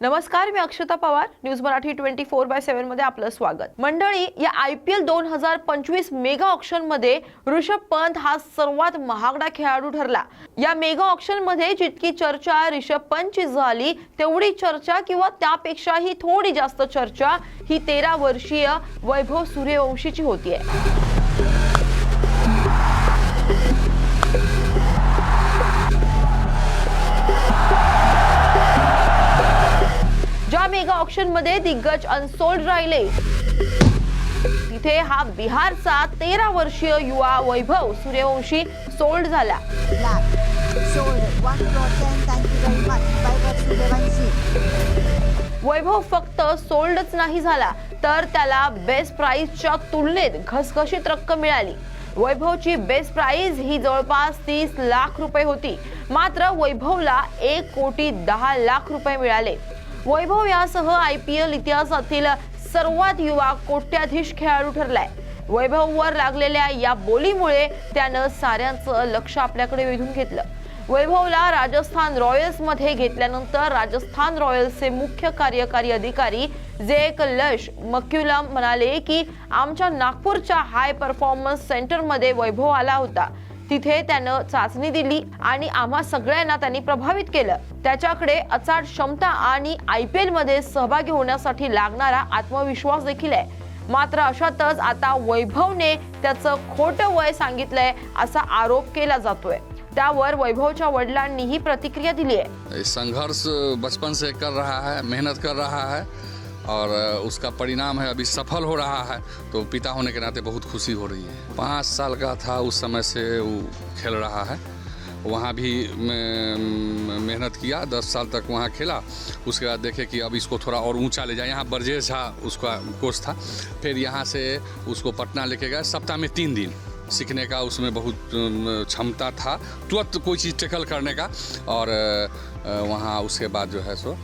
नमस्कार, मी अक्षता पवार. न्यूज मराठी 24/7 मध्ये आपलं स्वागत. मंडळी, या IPL 2025 मेगा ऑक्शन मध्ये ऋषभ पंत हा सर्वात महागडा खेळाडू ठरला. या मेगा ऑक्शन मध्ये जितकी चर्चा ऋषभ पंतची झाली, तेवढी चर्चा किंवा त्यापेक्षाही थोडी जास्त चर्चा ही 13 वर्षीय वैभव सूर्यवंशीची होतीये. ज्या मेगा ऑक्शन मध्ये दिग्गज अनसोल्ड राहिले, तिथे हा बिहारचा 13 वर्षीय युवा वैभव सूर्यवंशी सोल्ड झाला. वैभव फक्त सोल्डच नाही झाला, तर त्याला बेस्ट प्राइसच्या तुलनेत घसघशीत रक्कम मिळाली. वैभवची बेस्ट प्राइस ही जवळपास 30 लाख रुपये होती. मात्र वैभवला 1,10,00,000 रुपये मिळाले. वैभव यासह IPL इतिहासातील सर्वात युवा कोट्याधीश खेळाडू ठरलाय. वैभववर लागलेल्या या बोलीमुळे त्यानं साऱ्यांचं लक्ष आपल्याकडे वेधून घेतलं. वैभवला राजस्थान रॉयल्स मध्ये घेतल्यानंतर राजस्थान रॉयल्सचे मुख्य कार्यकारी अधिकारी जेक लश मक्युलम म्हणाले की आमच्या नागपूरच्या हाय परफॉर्मन्स सेंटर मध्ये वैभव आला होता. तिथे त्यानं चाचणी दिली आणि आम्हा सगळ्यांना त्यांनी प्रभावित केलं. त्याच्याकडे अचाट क्षमता आणि IPL मध्ये सहभागी होण्यासाठी लागणारा आत्मविश्वास देखील आहे. मात्र अशातच आता वैभवने त्याचं खोटं वय सांगितलंय असा आरोप केला जातोय. त्यावर वैभवच्या वडिलांनीही प्रतिक्रिया दिली आहे. संघर्ष बचपन से कर रहा है, मेहनत कर रहा है और उसका परिणाम है अभी सफल हो रहा है, तो पिता होने के नाते बहुत खुशी हो रही है. 5 साल का था उस समय से वो खेल रहा है. वहाँ भी मेहनत किया, 10 साल तक वहाँ खेला. उसके बाद देखे कि अब इसको थोड़ा और ऊंचा ले जाए. यहाँ ब्रजेश झा उसका कोच था. फिर यहाँ से उसको पटना लेके गए. सप्ताह में 3 दिन सीखने का उसमें बहुत क्षमता था, तुरंत कोई चीज़ टैकल करने का. और वहाँ उसके बाद जो है सो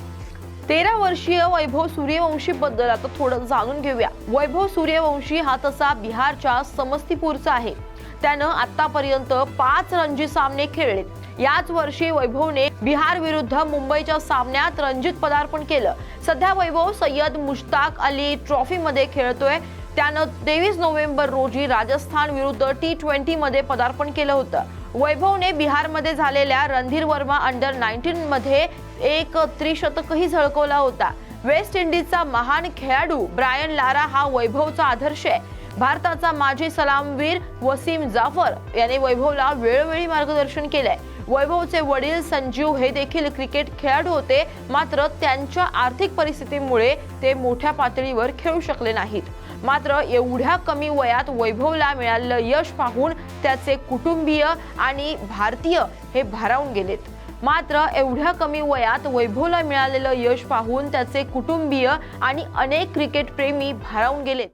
13 वर्षीय वैभव सूर्यवंशी बद्दल आता थोडं जाणून घेऊया. वैभव सूर्यवंशी हा तसा बिहारच्या समस्तीपूरचा आहे. त्यानं आतापर्यंत 5 रणजी सामने खेळले. याच वर्षी वैभवने बिहार विरुद्ध मुंबईच्या सामन्यात रणजीत पदार्पण केलं. सध्या वैभव सय्यद मुश्ताक अली ट्रॉफी मध्ये खेळतोय. त्यानं 23 नोव्हेंबर रोजी राजस्थान विरुद्ध T20 मध्ये पदार्पण केलं होतं. वैभवने बिहारमध्ये झालेल्या रणधीर वर्मा अंडर 19 मध्ये एक त्रिशतकही झळकवला होता. वेस्ट इंडिजचा महान खेळाडू ब्रायन लारा हा वैभवचा आदर्श आहे. भारताचा माजी सलामवीर वसीम जाफर याने वैभवला वेळोवेळी मार्गदर्शन केलंय. वैभवचे वडील संजीव हे देखील क्रिकेट खेळाडू होते. मात्र त्यांच्या आर्थिक परिस्थितीमुळे ते मोठ्या पातळीवर खेळू शकले नाहीत. मात्र एवढ्या कमी वयात वैभवला मिळालेलं यश पाहून त्याचे कुटुंबीय आणि भारतीय हे भारावून गेलेत. मात्र एवढ्या कमी वयात वैभवला मिळालेलं यश पाहून त्याचे कुटुंबीय आणि अनेक क्रिकेट प्रेमी भारावून गेलेत.